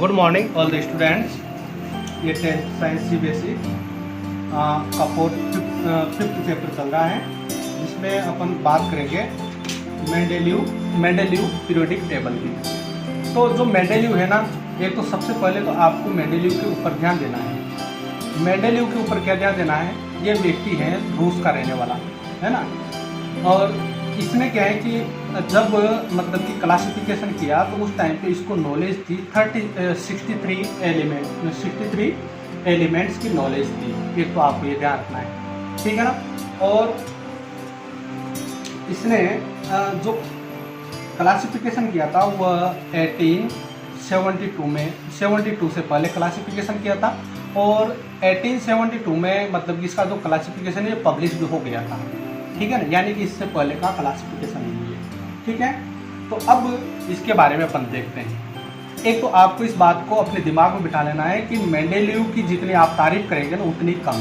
Good morning all the students. ये 10th science CBSE का fifth chapter चल रहा है, जिसमें अपन बात करेंगे मेंडेलीव पीरियोडिक टेबल की। तो जो मेंडेलीव है ना, एक तो सबसे पहले तो आपको मेंडेलीव के ऊपर ध्यान देना है। मेंडेलीव के ऊपर क्या ध्यान देना है, ये व्यक्ति है रूस का रहने वाला है ना। और इसने क्या है कि जब मतलब कि क्लासिफिकेशन किया तो उस टाइम पे इसको नॉलेज थी 63 एलिमेंट्स की नॉलेज थी। एक तो आपको ये ध्यान रखना है, ठीक है ना। और इसने जो क्लासिफिकेशन किया था वह 1872 में 72 से पहले क्लासिफिकेशन किया था। और 1872 में मतलब कि इसका जो क्लासिफिकेशन है पब्लिश भी हो गया था, ठीक है ना। यानी कि इससे पहले का क्लासिफिकेशन नहीं है, ठीक है। तो अब इसके बारे में अपन देखते हैं। एक तो आपको इस बात को अपने दिमाग में बिठा लेना है कि मेंडेलीव की जितनी आप तारीफ करेंगे ना उतनी कम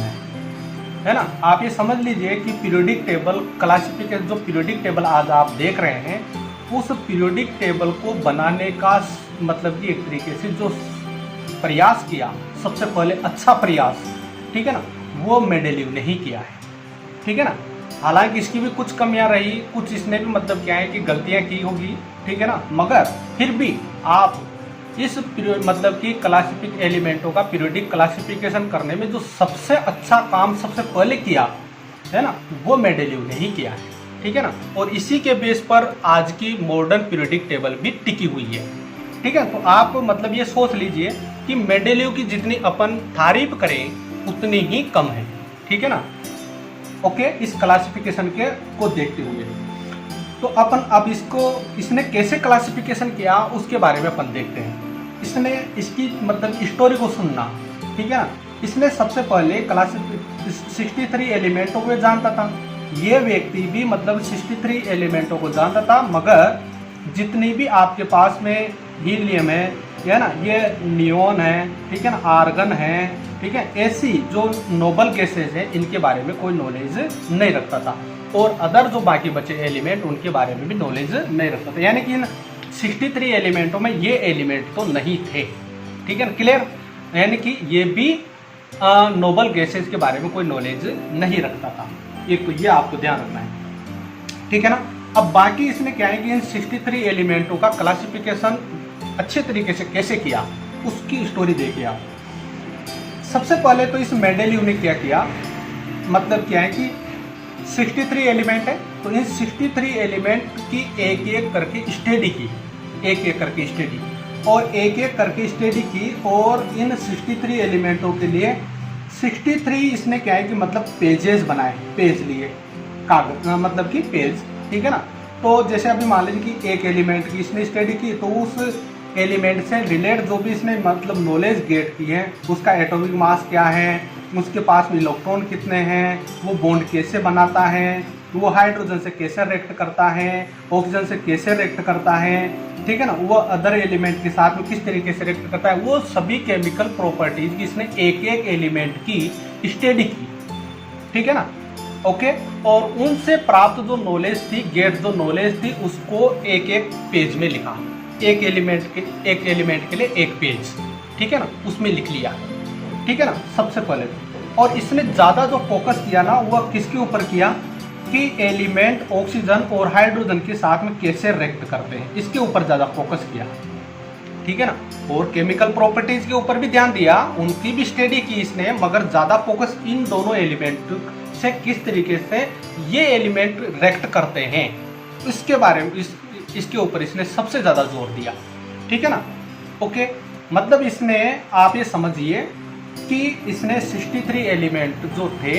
है ना। आप ये समझ लीजिए कि पीरियोडिक टेबल क्लासिफिकेशन, जो पीरियोडिक टेबल आज आप देख रहे हैं, उस पीरियोडिक टेबल को बनाने का मतलब कि एक तरीके से जो प्रयास किया, सबसे पहले अच्छा प्रयास, ठीक है ना, वो मेंडेलीव ने ही किया है, ठीक है ना। हालांकि इसकी भी कुछ कमियां रही, कुछ इसने भी मतलब क्या है कि गलतियां की होगी, ठीक है ना। मगर फिर भी आप इस मतलब कि क्लासिफिक एलिमेंटों का पीरियोडिक क्लासिफिकेशन करने में जो सबसे अच्छा काम सबसे पहले किया है ना, वो मेंडेलीव ने ही किया है, ठीक है ना। और इसी के बेस पर आज की मॉडर्न पीरियोडिक टेबल भी टिकी हुई है, ठीक है। तो आप मतलब ये सोच लीजिए कि मेंडेलीव की जितनी अपन तारीफ करें उतनी ही कम है, ठीक है ना। ओके, इस क्लासिफिकेशन के को देखते हुए तो अपन अब इसने कैसे क्लासिफिकेशन किया उसके बारे में अपन देखते हैं। इसने इसकी मतलब स्टोरी को सुनना, ठीक है ना। इसने सबसे पहले 63 एलिमेंटों को जानता था। ये व्यक्ति भी मतलब 63 एलिमेंटों को जानता था, मगर जितनी भी आपके पास में हीलियम है ना, ये नियोन है, ठीक है ना, आर्गन है, ठीक है, ऐसी जो नोबल गैसेज है इनके बारे में कोई नॉलेज नहीं रखता था। और अदर जो बाकी बचे एलिमेंट उनके बारे में भी नॉलेज नहीं रखता था। यानी कि इन 63 एलिमेंटों में ये एलिमेंट तो नहीं थे, ठीक है ना, क्लियर। यानी कि ये भी नोबल गैसेज के बारे में कोई नॉलेज नहीं रखता था। एक तो ये आपको ध्यान रखना है, ठीक है ना। अब बाकी इसने क्या है कि इन 63 एलिमेंटों का क्लासिफिकेशन अच्छे तरीके से कैसे किया उसकी स्टोरी देखिए आप। सबसे पहले तो इस मेंडेलीव ने क्या किया, मतलब क्या है कि 63 एलिमेंट है, तो इन 63 एलिमेंट की एक एक करके स्टडी की, एक एक करके स्टडी और एक एक करके स्टडी की। और इन 63 एलिमेंटों के लिए 63 इसने क्या है कि मतलब पेजेस बनाए, पेज लिए, कागज मतलब कि पेज, ठीक है ना। तो जैसे अभी मान लीजिए कि एक एलिमेंट की इसने स्टडी की, तो उस एलिमेंट से रिलेट जो भी इसने मतलब नॉलेज गेट की है, उसका एटॉमिक मास क्या है, उसके पास में इलेक्ट्रॉन कितने हैं, वो बॉन्ड कैसे बनाता है, वो हाइड्रोजन से कैसे रिएक्ट करता है, ऑक्सीजन से कैसे रिएक्ट करता है, ठीक है ना, वो अदर एलिमेंट के साथ में किस तरीके से रिएक्ट करता है, वो सभी केमिकल प्रॉपर्टीज की इसने एक एक एलिमेंट की स्टडी की, ठीक है ना। ओके, और उनसे प्राप्त जो नॉलेज थी, गेट जो नॉलेज थी, उसको एक एक पेज में लिखा, एक एलिमेंट के लिए एक पेज, ठीक है ना, उसमें लिख लिया, ठीक है ना, सबसे पहले। और इसने ज़्यादा जो फोकस किया ना वह किसके ऊपर किया कि एलिमेंट ऑक्सीजन और हाइड्रोजन के साथ में कैसे रिएक्ट करते हैं, इसके ऊपर ज़्यादा फोकस किया, ठीक है ना। और केमिकल प्रॉपर्टीज के ऊपर भी ध्यान दिया, उनकी भी स्टडी की इसने, मगर ज़्यादा फोकस इन दोनों एलिमेंट से किस तरीके से ये एलिमेंट रिएक्ट करते हैं इसके बारे में, इसके ऊपर इसने सबसे ज़्यादा जोर दिया, ठीक है ना। ओके, मतलब इसने आप ये समझिए कि इसने 63 एलिमेंट जो थे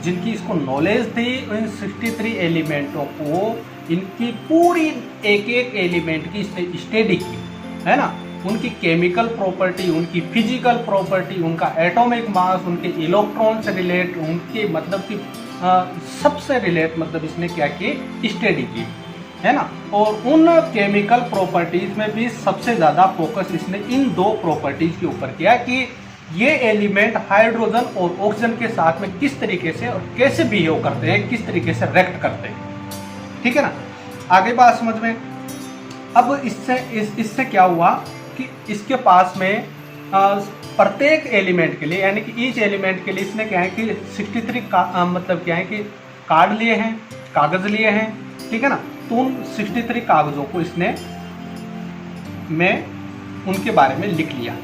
जिनकी इसको नॉलेज थी, इन 63 एलिमेंटों को इनकी पूरी एक एक एलिमेंट की इसने स्टडी की, है ना। उनकी केमिकल प्रॉपर्टी, उनकी फिजिकल प्रॉपर्टी, उनका एटॉमिक मास, उनके इलेक्ट्रॉन से रिलेट, उनके मतलब कि सबसे रिलेट मतलब इसने क्या की स्टडी की, है ना। और उन केमिकल प्रॉपर्टीज में भी सबसे ज़्यादा फोकस इसने इन दो प्रॉपर्टीज के ऊपर किया कि ये एलिमेंट हाइड्रोजन और ऑक्सीजन के साथ में किस तरीके से और कैसे बिहेव करते हैं, किस तरीके से रिएक्ट करते हैं, ठीक है ना। आगे बात समझ में। अब इससे क्या हुआ कि कि इसके पास में प्रत्येक एलिमेंट के लिए, यानी कि ईच एलिमेंट के लिए इसने क्या है कि 63 का मतलब क्या है कि कार्ड लिए हैं, कागज लिए हैं, ठीक है ना। तो उन 63 कागजों को इसने में उनके बारे में लिख लिया,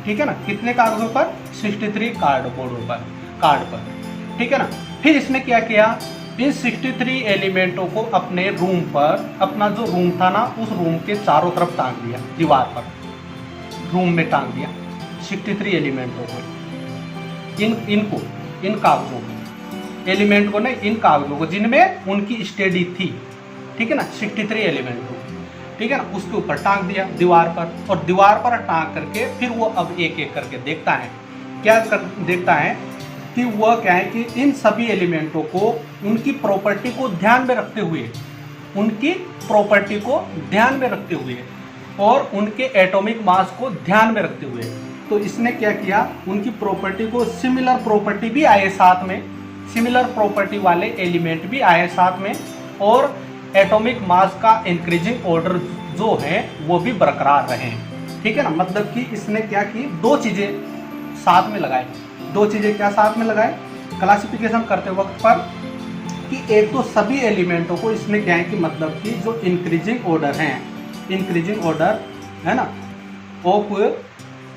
ठीक है ना। कितने कागजों पर? 63 कार्डबोर्डों पर, कार्ड पर, ठीक है ना। फिर इसने क्या किया, इन 63 एलिमेंटों को अपने रूम पर, अपना जो रूम था ना उस रूम के चारों तरफ टांग दिया, दीवार पर, रूम में टांग दिया 63 एलिमेंटों को, इन कागजों को, एलिमेंट को नहीं, इन कागजों को जिनमें उनकी स्टडी थी, ठीक है ना, 63 एलिमेंट को, ठीक है ना, उसके ऊपर टांग दिया दीवार पर। और दीवार पर टांग करके फिर वो अब एक एक करके देखता है, देखता है कि वह क्या है कि इन सभी एलिमेंटों को उनकी प्रॉपर्टी को ध्यान में रखते हुए, उनकी प्रॉपर्टी को ध्यान में रखते हुए और उनके एटॉमिक मास को ध्यान में रखते हुए, तो इसने क्या किया, उनकी प्रॉपर्टी को, सिमिलर प्रॉपर्टी भी आए साथ में, सिमिलर प्रॉपर्टी वाले एलिमेंट भी आए साथ में, और एटॉमिक मास का इंक्रीजिंग ऑर्डर जो है वो भी बरकरार रहे, ठीक है ना। मतलब कि इसने क्या की, दो चीजें साथ में लगाई। दो चीजें क्या साथ में लगाए क्लासिफिकेशन करते वक्त पर, कि एक तो सभी एलिमेंटों को इसने क्या है कि मतलब कि जो इंक्रीजिंग ऑर्डर हैं, इंक्रीजिंग ऑर्डर है ना ऑफ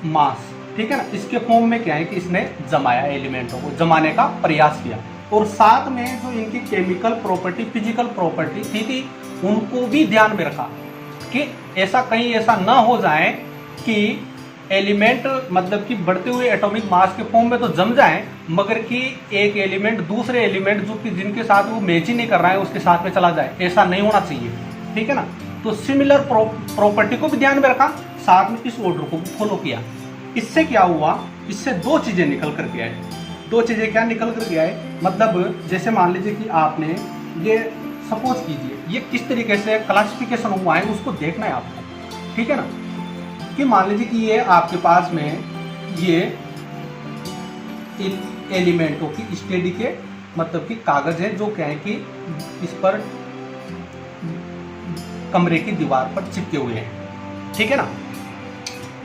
मास, ठीक है ना, इसके फॉर्म में क्या है कि इसने जमाया, एलिमेंटों को जमाने का प्रयास किया। और साथ में जो इनकी केमिकल प्रॉपर्टी, फिजिकल प्रॉपर्टी थी उनको भी ध्यान में रखा, कि ऐसा कहीं ऐसा ना हो जाए कि एलिमेंट मतलब कि बढ़ते हुए एटॉमिक मास के फॉर्म में तो जम जाए, मगर कि एक एलिमेंट दूसरे एलिमेंट जो कि जिनके साथ वो मैच ही नहीं कर रहा है उसके साथ में चला जाए, ऐसा नहीं होना चाहिए, ठीक है ना। तो सिमिलर प्रॉपर्टी को भी ध्यान में रखा, साथ में इस ऑर्डर को भी फॉलो किया। इससे क्या हुआ, इससे दो चीजें निकल करके आए। दो चीजें क्या निकल करके आए, मतलब जैसे मान लीजिए कि आपने ये सपोज कीजिए, ये किस तरीके से क्लासिफिकेशन हुआ है उसको देखना है आपको, ठीक है ना। कि मान लीजिए कि ये आपके पास में ये एलिमेंटों की स्टडी के मतलब कि कागज है, जो क्या है कि इस पर कमरे की दीवार पर चिपके हुए हैं, ठीक है ना।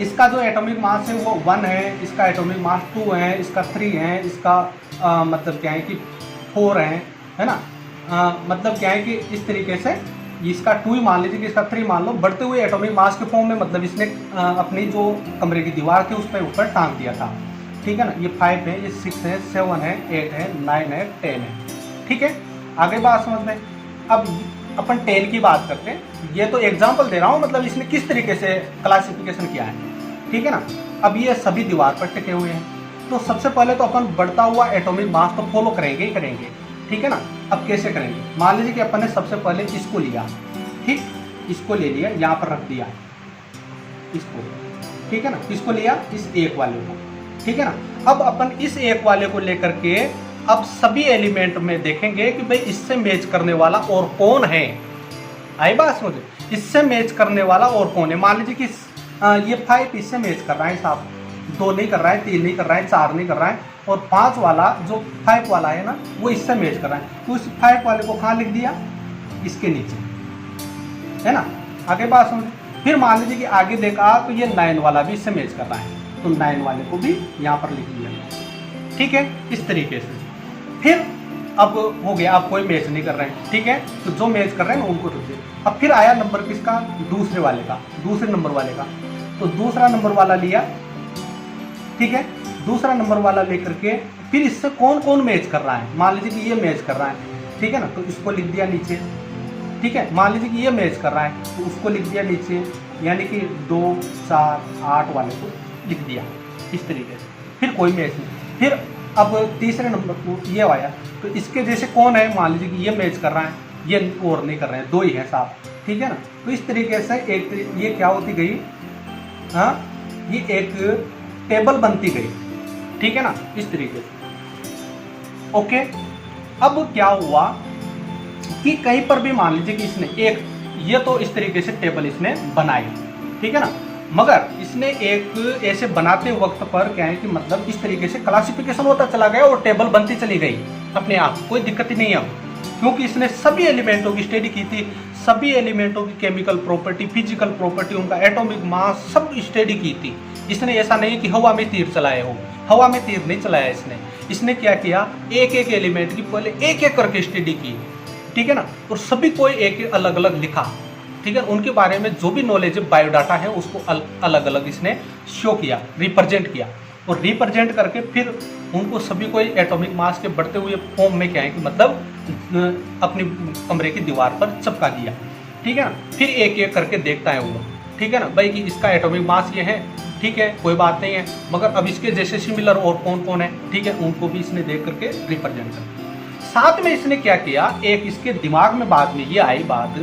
इसका जो एटॉमिक मास है वो 1 है, इसका एटॉमिक मास 2 है, इसका 3 है, इसका मतलब क्या है कि 4 है ना। मतलब क्या है कि इस तरीके से इसका 2 ही मान लीजिए कि इसका 3 मान लो, बढ़ते हुए एटॉमिक मास के फॉर्म में, मतलब इसने अपनी जो कमरे की दीवार थी उस पर ऊपर टांग दिया था, ठीक है ना। ये 5 है, ये 6 है, 7 है, 8 है, 9 है, 10 है, ठीक है। आगे बात समझ में। अब अपन 10 की बात करते हैं, ये तो एग्जाम्पल दे रहा हूँ, मतलब इसने किस तरीके से क्लासिफिकेशन किया है, ठीक है ना। अब ये सभी दीवार पर टिके हुए हैं, तो सबसे पहले तो अपन बढ़ता हुआ एटॉमिक मास तो फॉलो करेंगे ही करेंगे, ठीक है ना। अब कैसे करेंगे, मान लीजिए कि अपन ने सबसे पहले इसको लिया, ठीक, इसको ले लिया, यहाँ पर रख दिया इसको, ठीक है ना। इसको लिया, इस एक वाले को, ठीक है ना। अब अपन इस एक वाले को लेकर के अब सभी एलिमेंट में देखेंगे कि भाई इससे मैच करने वाला और कौन है। आई बात मुझे, इससे मैच करने वाला और कौन है। मान लीजिए कि ये 5 इससे मैच कर रहा है साहब, 2 नहीं कर रहा है, 3 नहीं कर रहा है, 4 नहीं कर रहा है, और 5 वाला जो 5 वाला है ना वो इससे मैच कर रहा है, तो इस 5 वाले को कहाँ लिख दिया, इसके नीचे, है ना। आगे बात समझ। फिर मान लीजिए कि आगे देखा तो ये 9 वाला भी इससे मैच कर रहा है, तो 9 वाले को भी यहाँ पर लिख दिया, ठीक है, इस तरीके से। फिर अब हो गया, अब कोई मैच नहीं कर रहे हैं, ठीक है, तो जो मैच कर रहे हैं ना उनको रख दिया। अब फिर आया नंबर किसका, दूसरे वाले का, दूसरे नंबर वाले का, तो दूसरा नंबर वाला लिया, ठीक है। दूसरा नंबर वाला लेकर के फिर इससे कौन कौन मैच कर रहा है, मान लीजिए कि ये मैच कर रहा है, ठीक है ना, तो इसको लिख दिया नीचे, ठीक है। मान लीजिए कि ये मैच कर रहा है तो उसको लिख दिया नीचे, यानी कि 2, 4, 8 वाले को लिख दिया, इस तरीके से। फिर कोई मैच नहीं। फिर अब तीसरे नंबर को ये आया, तो इसके जैसे कौन है, मान लीजिए कि ये मैच कर रहा है, ये और नहीं कर रहे हैं, 2 ही है साहब, ठीक है ना। तो इस तरीके से एक ये क्या होती गई, हाँ, ये एक टेबल बनती गई, ठीक है ना, इस तरीके से। ओके। अब क्या हुआ कि कहीं पर भी मान लीजिए कि इसने एक, ये तो इस तरीके से टेबल इसने बनाई, ठीक है ना, मगर इसने एक ऐसे बनाते वक्त पर क्या है कि मतलब इस तरीके से क्लासिफिकेशन होता चला गया और टेबल बनती चली गई अपने आप, कोई दिक्कत ही नहीं है, क्योंकि इसने सभी एलिमेंटों की स्टडी की थी, सभी एलिमेंटों की केमिकल प्रॉपर्टी, फिजिकल प्रॉपर्टी, उनका एटॉमिक मास सब स्टडी की थी। इसने ऐसा नहीं कि हवा में तीर चलाए हो, हवा में तीर नहीं चलाया इसने क्या किया, एक एक एलिमेंट की पहले एक एक करके स्टडी की, ठीक है ना, और सभी को एक एक अलग अलग लिखा, ठीक है, उनके बारे में जो भी नॉलेज बायोडाटा है उसको अलग अलग इसने शो किया, रिप्रेजेंट किया, और रिप्रेजेंट करके फिर उनको सभी को एटॉमिक मास के बढ़ते हुए फॉर्म में क्या है कि मतलब अपनी कमरे की दीवार पर चिपका दिया, ठीक है ना। फिर एक एक करके देखता है वो, ठीक है ना, भाई कि इसका एटॉमिक मास ये है, ठीक है, कोई बात नहीं है, मगर अब इसके जैसे सिमिलर और कौन कौन है, ठीक है, उनको भी इसने देख करके रिप्रेजेंट कर। साथ में इसने क्या किया, एक इसके दिमाग में बाद में ये आई बात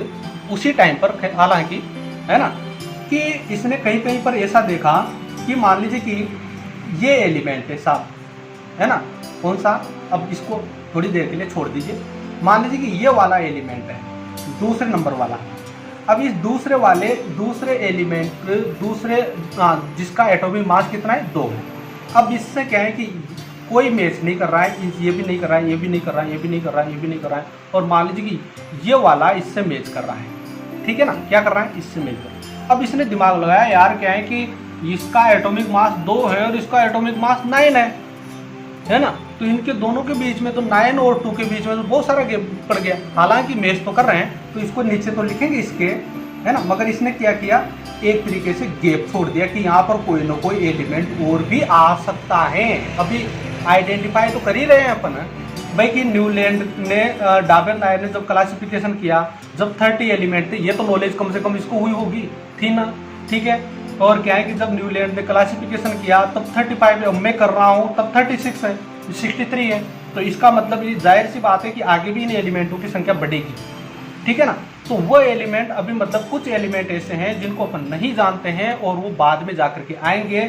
उसी टाइम पर, हालांकि है ना, कि इसने कहीं कहीं पर ऐसा देखा कि मान लीजिए कि ये एलिमेंट है साहब, है ना, कौन सा, अब इसको थोड़ी देर के लिए छोड़ दीजिए, मान लीजिए कि ये वाला एलिमेंट है दूसरे नंबर वाला। अब इस दूसरे एलिमेंट जिसका एटॉमिक मास कितना है, 2 है। अब इससे क्या है कि कोई मैच नहीं कर रहा है, ये भी नहीं कर रहा है, ये भी नहीं कर रहा है, ये भी नहीं कर रहा है, ये भी नहीं कर रहा है, और मान लीजिए कि ये वाला इससे मैच कर रहा है, ठीक है ना, क्या कर रहा है, इससे मैच कर रहा है। अब इसने दिमाग लगाया यार क्या है कि इसका एटॉमिक मास 2 है और इसका एटॉमिक मास 9 है ना, तो इनके दोनों के बीच में तो 9 और 2 के बीच में तो बहुत सारा गैप पड़ गया। हालांकि मैच तो कर रहे हैं तो इसको नीचे तो लिखेंगे इसके, है ना, मगर इसने क्या किया, एक तरीके से गैप छोड़ दिया कि यहाँ पर कोई ना कोई एलिमेंट और भी आ सकता है। अभी आइडेंटिफाई तो कर ही रहे हैं अपन भाई कि न्यूलैंड ने, डाबर नायर ने जब क्लासिफिकेशन किया, जब 30 एलिमेंट थे, ये तो नॉलेज कम से कम इसको हुई होगी, थी ना, ठीक है। और क्या है कि जब न्यूलैंड ने क्लासिफिकेशन किया तब 35 है, मैं कर रहा हूँ तब 36 है, 63 है, तो इसका मतलब ये जाहिर सी बात है कि आगे भी इन एलिमेंटों की संख्या बढ़ेगी, ठीक है ना। तो वो एलिमेंट अभी मतलब कुछ एलिमेंट ऐसे हैं जिनको अपन नहीं जानते हैं और वो बाद में जाकर के आएंगे,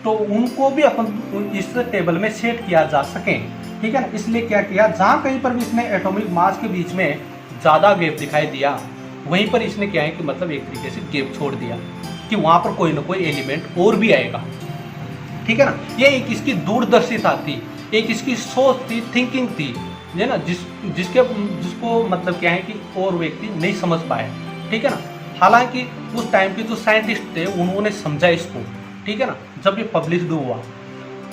तो उनको भी अपन इस टेबल में सेट किया जा सके, ठीक है ना। इसलिए क्या किया, जहाँ कहीं पर भी इसने एटॉमिक मास के बीच में ज़्यादा गैप दिखाई दिया, वहीं पर इसने क्या है कि मतलब एक तरीके से गैप छोड़ दिया कि वहाँ पर कोई ना कोई एलिमेंट और भी आएगा, ठीक है ना। ये एक इसकी दूरदर्शिता थी, एक इसकी सोच थी, थिंकिंग थी, है ना, जिसको मतलब क्या है कि और व्यक्ति नहीं समझ पाए, ठीक है ना। हालांकि उस टाइम के जो साइंटिस्ट थे उन्होंने समझा इसको, ठीक है ना, जब ये पब्लिश्ड हुआ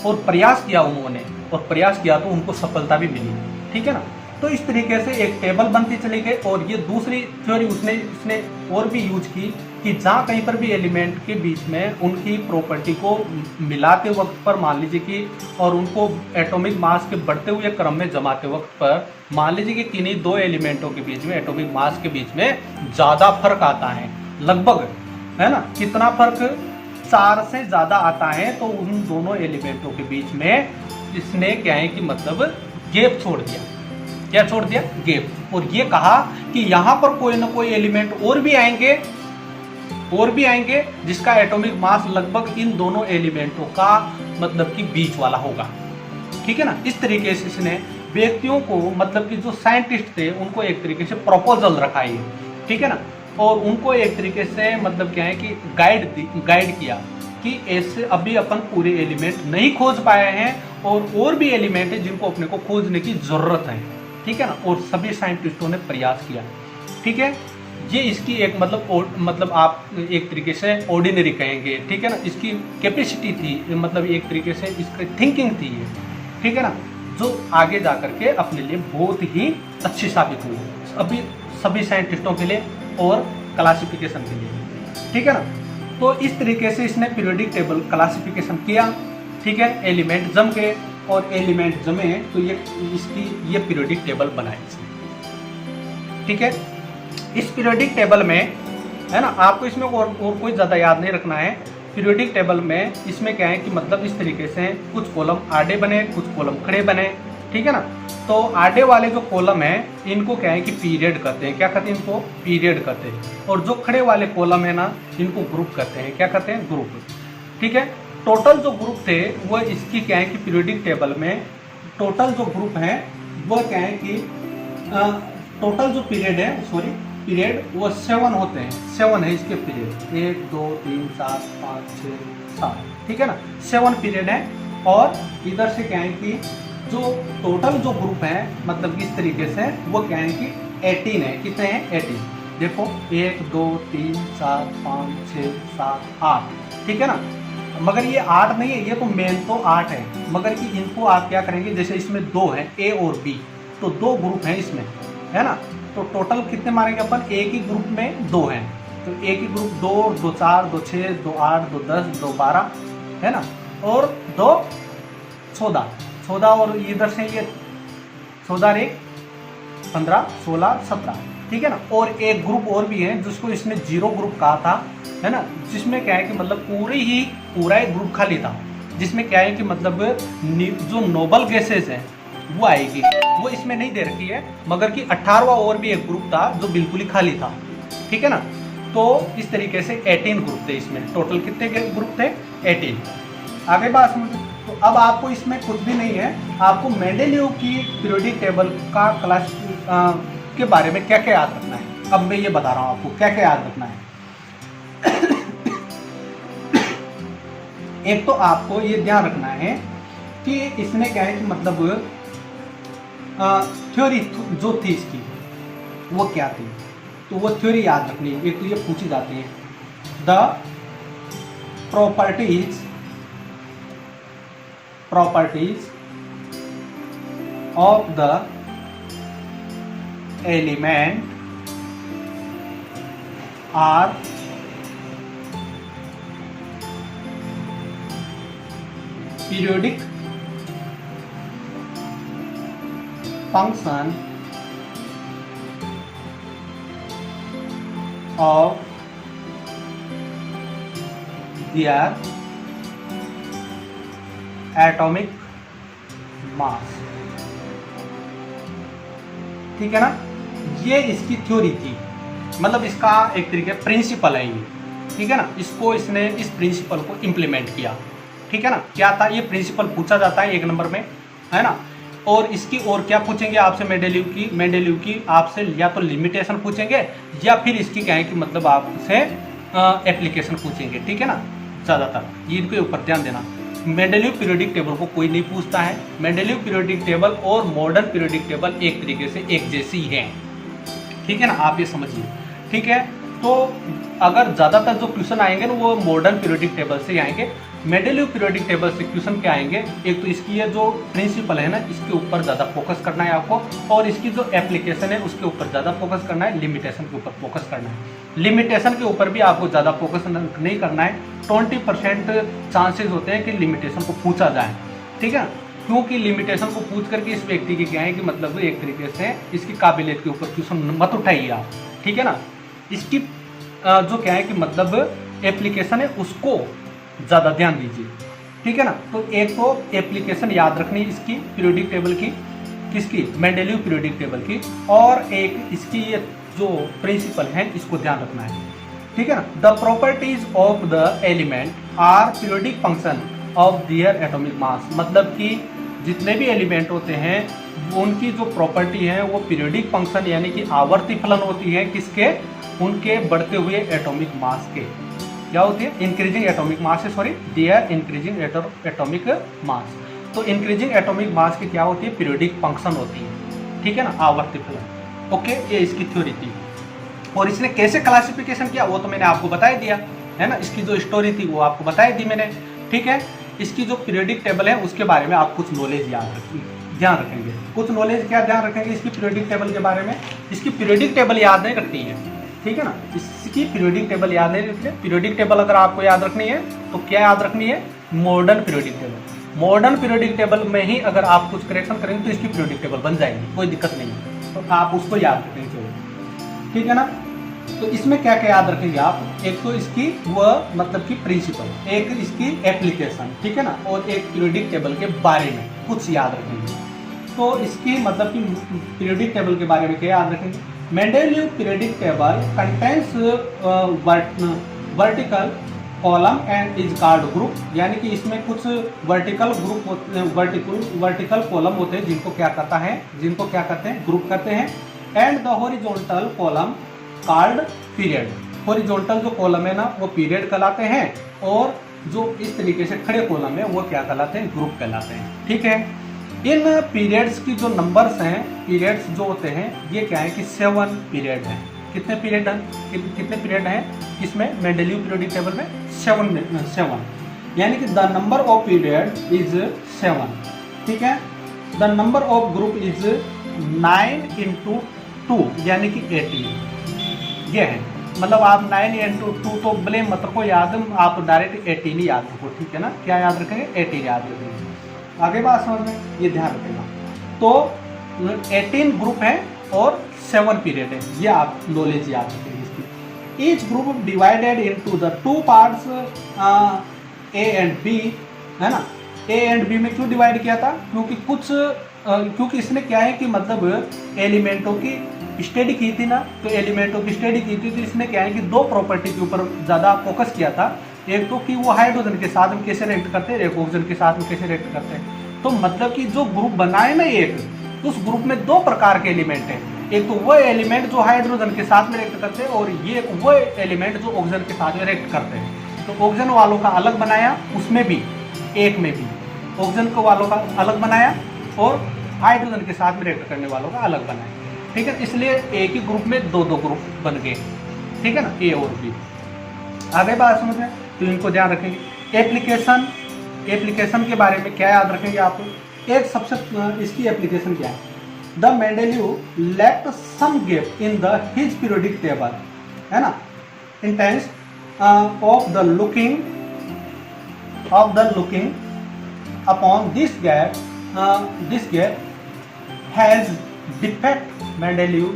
और प्रयास किया उन्होंने, और प्रयास किया तो उनको सफलता भी मिली, ठीक है ना। तो इस तरीके से एक टेबल बनती चली गई। और ये दूसरी थ्योरी इसने और भी यूज की कि जहाँ कहीं पर भी एलिमेंट के बीच में उनकी प्रॉपर्टी को मिलाते वक्त पर मान लीजिए कि, और उनको एटॉमिक मास के बढ़ते हुए क्रम में जमाते वक्त पर मान लीजिए कि किन्हीं 2 एलिमेंटों के बीच में एटॉमिक मास के बीच में ज़्यादा फर्क आता है, लगभग, है ना, कितना फर्क, 4 से ज़्यादा आता है, तो उन दोनों एलिमेंटों के बीच में इसने क्या है कि मतलब गैप छोड़ दिया। क्या छोड़ दिया, गैप। और ये कहा कि यहाँ पर कोई ना कोई एलिमेंट और भी आएंगे जिसका एटॉमिक मास लगभग इन दोनों एलिमेंटों का मतलब कि बीच वाला होगा, ठीक है ना। इस तरीके से इसने व्यक्तियों को, मतलब कि जो साइंटिस्ट थे उनको एक तरीके से प्रपोजल रखा है, ठीक है ना, और उनको एक तरीके से मतलब क्या है कि गाइड किया कि ऐसे अभी अपन पूरे एलिमेंट नहीं खोज पाए हैं और भी एलिमेंट है जिनको अपने को खोजने की जरूरत है, ठीक है ना। और सभी साइंटिस्टों ने प्रयास किया, ठीक है। ये इसकी एक मतलब आप एक तरीके से ऑर्डिनरी कहेंगे, ठीक है ना, इसकी कैपेसिटी थी, मतलब एक तरीके से इसकी थिंकिंग थी ये, ठीक है ना, जो आगे जा करके अपने लिए बहुत ही अच्छी साबित हुई अभी सभी साइंटिस्टों के लिए और क्लासिफिकेशन के लिए, ठीक है ना। तो इस तरीके से इसने पीरियोडिक टेबल क्लासिफिकेशन किया, ठीक है, एलिमेंट जम के, और एलिमेंट जमे तो ये पीरियोडिक टेबल बनाई इसने, ठीक है। इस पीरियोडिक टेबल में, है ना, आपको इसमें और कोई ज़्यादा याद नहीं रखना है। पीरियोडिक टेबल में इसमें क्या है कि मतलब इस तरीके से कुछ कॉलम आड़े बने, कुछ कॉलम खड़े बने, ठीक है ना। तो आड़े वाले जो कॉलम है इनको क्या है कि पीरियड कहते हैं, क्या कहते हैं, इनको पीरियड कहते हैं। और जो खड़े वाले कॉलम है ना, इनको ग्रुप कहते हैं, क्या कहते हैं, ग्रुप, ठीक है। टोटल जो ग्रुप थे वो इसकी क्या है कि पीरियोडिक टेबल में टोटल जो ग्रुप हैं वो क्या है कि टोटल जो पीरियड वो 7 होते हैं, 7 है इसके पीरियड, 1 2 3 4 5 6 7, ठीक है ना, 7 पीरियड है। और इधर से क्या है कि जो टोटल जो ग्रुप है मतलब इस तरीके से वो क्या है कि 18 है, कितने हैं, 18, देखो 1 2 3 4 5 6 7 8, ठीक है ना। मगर ये 8 नहीं है, ये तो मेन तो 8 है, मगर कि इनको आप क्या करेंगे, जैसे इसमें 2 है ए और बी, तो 2 ग्रुप हैं इसमें, है ना। तो टोटल कितने मारेंगे अपन, एक ही ग्रुप में 2 हैं, तो एक ही ग्रुप 2 2 4 2 6 2 8 2 10 2 12, है ना, और 2 14 और इधर से ये 14 एक 15 16 17, ठीक है ना। और एक ग्रुप और भी है जिसको इसने 0 ग्रुप कहा था, है ना, जिसमें क्या है कि मतलब पूरा एक ग्रुप खाली था, जिसमें क्या है कि मतलब जो नोबल गैसेस हैं वो आएगी, वो इसमें नहीं दे रखी है, मगर कि 18वां और भी एक ग्रुप था जो बिल्कुल ही खाली था, ठीक है ना। तो इस तरीके से 18 ग्रुप थे इसमें, टोटल कितने ग्रुप थे, 18। आगे बात समझ। तो अब आपको इसमें कुछ भी नहीं है, आपको मेंडेलीव की पीरियोडिक टेबल का क्लास के बारे में क्या क्या याद रखना है, अब मैं ये बता रहा हूँ आपको क्या क्या याद रखना है। एक तो आपको ये ध्यान रखना है कि इसमें क्या है कि मतलब थ्योरी जो थी इसकी वो क्या थी, तो वो थ्योरी याद रखनी है। एक तो ये पूछी जाती है, the properties of the element are periodic function of their atomic mass, ठीक है ना। ये इसकी थ्योरी थी, मतलब इसका एक तरीके प्रिंसिपल है ये, ठीक है ना। इसको इसने इस प्रिंसिपल को इम्प्लीमेंट किया, ठीक है ना। क्या था ये प्रिंसिपल पूछा जाता है 1 नंबर में, है ना। और इसकी और क्या पूछेंगे आपसे, मेंडेलीव की आपसे या तो लिमिटेशन पूछेंगे या फिर इसकी क्या है कि मतलब आपसे एप्लीकेशन पूछेंगे, ठीक है ना। ज़्यादातर ये इनके ऊपर ध्यान देना। मेंडेलीव पीरियोडिक टेबल को कोई नहीं पूछता है। मेंडेलीव पीरियोडिक टेबल और मॉडर्न पीरियोडिक टेबल एक तरीके से एक जैसी है, ठीक है ना, आप ये समझिए, ठीक है। तो अगर ज़्यादातर जो क्वेश्चन आएंगे ना वो मॉडर्न पीरियोडिक टेबल से आएंगे। मेंडेलीव पीरियोडिक टेबल से क्वेश्चन क्या आएंगे, एक तो इसकी ये जो प्रिंसिपल है ना इसके ऊपर ज़्यादा फोकस करना है आपको, और इसकी जो एप्लीकेशन है उसके ऊपर ज़्यादा फोकस करना है, लिमिटेशन के ऊपर फोकस करना है। लिमिटेशन के ऊपर भी आपको ज़्यादा फोकस नहीं करना है, 20% चांसेस होते हैं कि लिमिटेशन को पूछा जाए, ठीक है। क्योंकि लिमिटेशन को पूछ करके इस व्यक्ति की क्या है कि मतलब एक तरीके से इसकी काबिलियत के ऊपर क्वेश्चन मत उठाइए आप, ठीक है ना। इसकी जो क्या है कि मतलब एप्लीकेशन है उसको ज़्यादा ध्यान दीजिए, ठीक है ना। तो एक तो एप्लीकेशन याद रखनी इसकी पीरियोडिक टेबल की, किसकी, मेंडेलीव पीरियोडिक टेबल की, और एक इसकी ये जो प्रिंसिपल है इसको ध्यान रखना है, ठीक है ना। The properties of the element are periodic function of their atomic mass, मतलब कि जितने भी एलिमेंट होते हैं उनकी जो प्रॉपर्टी है वो पीरियोडिक फंक्शन यानी कि आवर्ती फलन होती है, किसके, उनके बढ़ते हुए एटॉमिक मास के। क्या होती है, इंक्रीजिंग एटॉमिक मास है, sorry their increasing atomic mass. तो इंक्रीजिंग एटॉमिक मास की क्या होती है, पीरियोडिक फंक्शन होती है, ठीक है ना, आवर्ती फलन। ओके, ये इसकी थ्योरी थी। और इसने कैसे क्लासिफिकेशन किया वो तो मैंने आपको बता ही दिया, है ना। इसकी जो स्टोरी थी वो आपको बता ही दी मैंने, ठीक है। इसकी जो पीरियोडिक टेबल है उसके बारे में आप कुछ नॉलेज याद रखेंगे, ध्यान रखेंगे। कुछ नॉलेज क्या ध्यान रखेंगे इसकी पीरियोडिक टेबल के बारे में, इसकी पीरियोडिक टेबल याद नहीं रखनी है, ठीक है ना। इसकी पीरियोडिक टेबल याद नहीं रखनी है। पीरियोडिक टेबल अगर आपको याद रखनी है तो क्या याद रखनी है, modern periodic table. Modern periodic table में ही अगर आप कुछ करेक्शन करेंगे तो इसकी पीरियोडिक टेबल बन जाएगी, कोई दिक्कत नहीं है। तो आप उसको याद रखनी चाहिए, ठीक है ना। तो इसमें क्या क्या याद रखेंगे आप, एक तो इसकी वह मतलब कि प्रिंसिपल, एक इसकी एप्लीकेशन, ठीक है ना, और एक पीरियोडिक टेबल के बारे में कुछ याद रखेंगे। तो इसकी मतलब कि पीरियोडिक टेबल के बारे में क्या याद रखेंगे, Mendeleev periodic table contains vertical column and is called group, यानी कि इसमें कुछ वर्टिकल ग्रुप होते हैं, वर्टिकल कॉलम होते हैं जिनको क्या कहते हैं ग्रुप करते हैं। And the horizontal column called period, horizontal जो कॉलम है ना वो पीरियड कहलाते हैं, और जो इस तरीके से खड़े कॉलम है वो क्या कहलाते हैं, ग्रुप कहलाते हैं, ठीक है। इन पीरियड्स की जो नंबर्स हैं, पीरियड्स जो होते हैं ये क्या है कि 7 पीरियड हैं, कितने पीरियड हैं इसमें मेंडेलिव पीरियोडिक टेबल में? 7, यानी कि the number of period is 7, ठीक है। The number of group is 9 × 2 यानी कि 18, ये है। मतलब आप 9 × 2 तो ब्लेम मत रखो याद, आप डायरेक्ट 18 ही याद रखो, ठीक है ना। क्या याद रखेंगे? 18 याद रखेंगे। आगे बात समझ में, ये ध्यान रखेगा। तो 18 ग्रुप है और 7 पीरियड है, ये आप नॉलेज याद रखेंगे इसकी। Each group divided into the 2 parts A and B, है ना। ए एंड बी में क्यों डिवाइड किया था? क्योंकि इसने क्या है कि मतलब एलिमेंटों की स्टडी की थी ना, तो एलिमेंटों की स्टडी की थी, तो इसने क्या है कि 2 प्रॉपर्टी के ऊपर ज़्यादा फोकस किया था। एक तो कि वो हाइड्रोजन के साथ में कैसे रिएक्ट करते हैं, एक ऑक्सीजन के साथ में कैसे रिएक्ट करते हैं। तो मतलब कि जो ग्रुप बनाए ना एक, उस ग्रुप में 2 प्रकार के एलिमेंट हैं। एक तो वो एलिमेंट जो हाइड्रोजन के साथ में रिएक्ट करते हैं, और ये वो एलिमेंट जो ऑक्सीजन के साथ में रिएक्ट करते हैं। तो ऑक्सीजन वालों का अलग बनाया, उसमें भी एक में भी ऑक्सीजन को वालों का अलग बनाया, और हाइड्रोजन के साथ में रिएक्ट करने वालों का अलग बनाया, ठीक है। इसलिए एक ही ग्रुप में 2 ग्रुप बन गए, ठीक है ना, ए और बी। आगे बात समझ में, तो इनको ध्यान रखेंगे। एप्लीकेशन के बारे में क्या याद रखेंगे आप? एक सबसे इसकी एप्लीकेशन क्या है? The Mendeleev left some gap in the his periodic table, है ना, instance of the looking upon this gap has defect. Mendeleev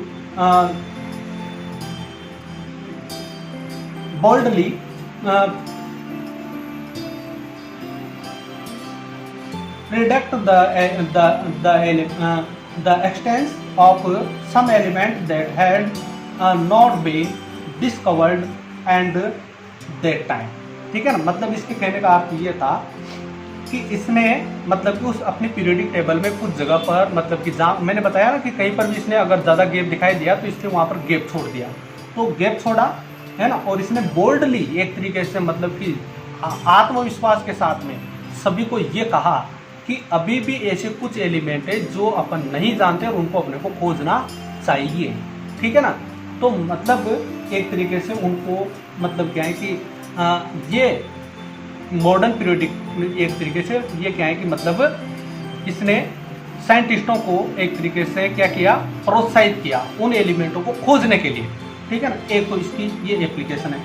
boldly predict the extent of some element that had not been discovered and that time, ठीक है ना। मतलब इसके कहने का अर्थ ये था कि इसने मतलब कि उस अपनी पीरियोडिक टेबल में कुछ जगह पर, मतलब कि जहाँ मैंने बताया ना कि कहीं पर भी इसने अगर ज़्यादा गैप दिखाई दिया तो इसने वहाँ पर गैप छोड़ दिया, तो गैप छोड़ा, है ना। और इसने बोल्डली एक तरीके से मतलब कि आत्मविश्वास के साथ में सभी को ये कहा कि अभी भी ऐसे कुछ एलिमेंट है जो अपन नहीं जानते और उनको अपने को खोजना चाहिए, ठीक है ना। तो मतलब एक तरीके से उनको मतलब क्या है कि ये मॉडर्न पीरियोडिक एक तरीके से ये क्या है कि मतलब इसने साइंटिस्टों को एक तरीके से क्या किया, प्रोत्साहित किया उन एलिमेंटों को खोजने के लिए, ठीक है ना। एक तो इसकी ये एप्लीकेशन है।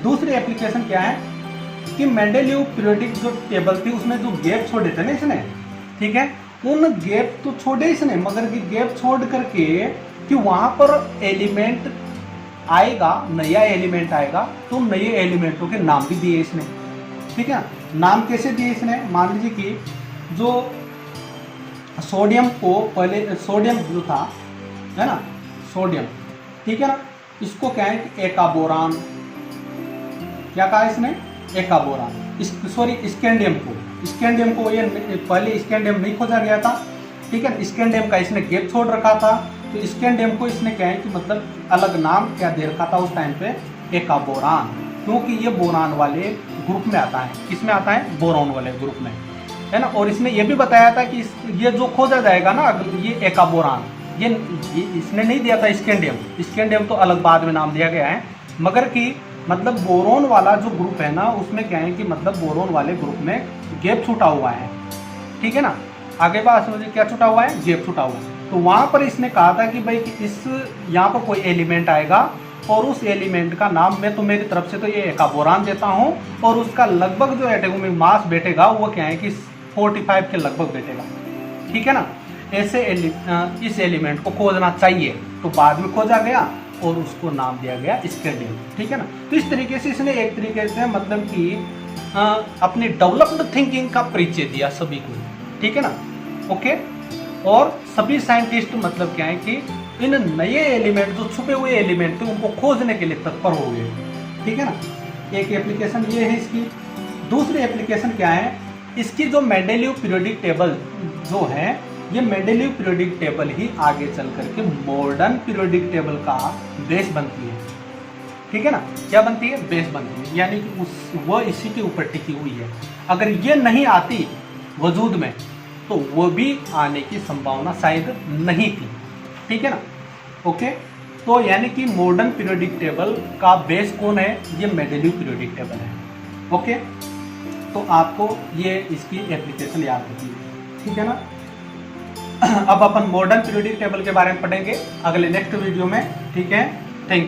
दूसरी एप्लीकेशन क्या है कि मेंडेलीव पीरियोडिक जो टेबल थी उसमें जो गैप छोड़े थे ना इसने, ठीक है, उन गैप तो छोड़े इसने, मगर कि गैप छोड़ करके कि वहाँ पर एलिमेंट आएगा, नया एलिमेंट आएगा, तो नए एलिमेंटों के नाम भी दिए इसने, ठीक है। नाम कैसे दिए इसने? मान लीजिए कि जो सोडियम को पहले, सोडियम जो था, है ना, सोडियम, ठीक है ना, इसको क्या है कि एकाबोरान, क्या कहा इसने? एकाबोरान। स्कैंडियम को ये पहले स्कैंडियम नहीं खोजा गया था, ठीक है। स्कैंडियम का इसने गैप छोड़ रखा था, तो स्कैंडियम को इसने क्या है कि मतलब अलग नाम क्या दे रखा था उस टाइम पे? एकाबोरान, क्योंकि ये बोरान वाले ग्रुप में आता है। किसमें आता है? बोरॉन वाले ग्रुप में, है ना। और इसने ये भी बताया था कि ये जो खोजा जाएगा ना ये एकाबोरान, ये इसने नहीं दिया था स्कैंडियम तो अलग बाद में नाम दिया गया है, मगर कि मतलब बोरोन वाला जो ग्रुप है ना उसमें क्या है कि मतलब बोरोन वाले ग्रुप में गैप छूटा हुआ है, ठीक है ना। आगे बात समझिए, क्या छूटा हुआ है? गैप छूटा हुआ है। तो वहाँ पर इसने कहा था कि भाई कि इस यहाँ पर कोई एलिमेंट आएगा और उस एलिमेंट का नाम मैं तो मेरी तरफ से तो ये एकाबोरान देता हूँ, और उसका लगभग जो एटॉमिक मास बैठेगा वो क्या है कि 45 के लगभग बैठेगा, ठीक है ना। ऐसे इस एलिमेंट को खोजना चाहिए, तो बाद में खोजा गया और उसको नाम दिया गया स्कैंडियम, ठीक है ना। तो इस तरीके से इसने एक तरीके से मतलब कि अपनी डेवलप्ड थिंकिंग का परिचय दिया सभी को, ठीक है ना, ओके। और सभी साइंटिस्ट मतलब क्या है कि इन नए एलिमेंट जो छुपे हुए एलिमेंट थे उनको खोजने के लिए तत्पर हो गए, ठीक है ना। एक एप्लीकेशन ये है इसकी। दूसरी एप्लीकेशन क्या है इसकी? जो मेंडेलीव पीरियोडिक टेबल जो है, ये मेंडेलीव पीरियोडिक टेबल ही आगे चल करके मॉडर्न पीरियोडिक टेबल का बेस बनती है, ठीक है ना। क्या बनती है? बेस बनती है, यानी कि वह इसी के ऊपर टिकी हुई है। अगर ये नहीं आती वजूद में तो वो भी आने की संभावना शायद नहीं थी, ठीक है ना, ओके। तो यानी कि मॉडर्न पीरियोडिक टेबल का बेस कौन है, ये मेंडेलीव पीरियोडिक टेबल है। ओके, तो आपको ये इसकी एप्लीकेशन याद होगी, ठीक है ना। अब अपन मॉडर्न पीरियोडिक टेबल के बारे में पढ़ेंगे अगले नेक्स्ट वीडियो में, ठीक है। Thank you.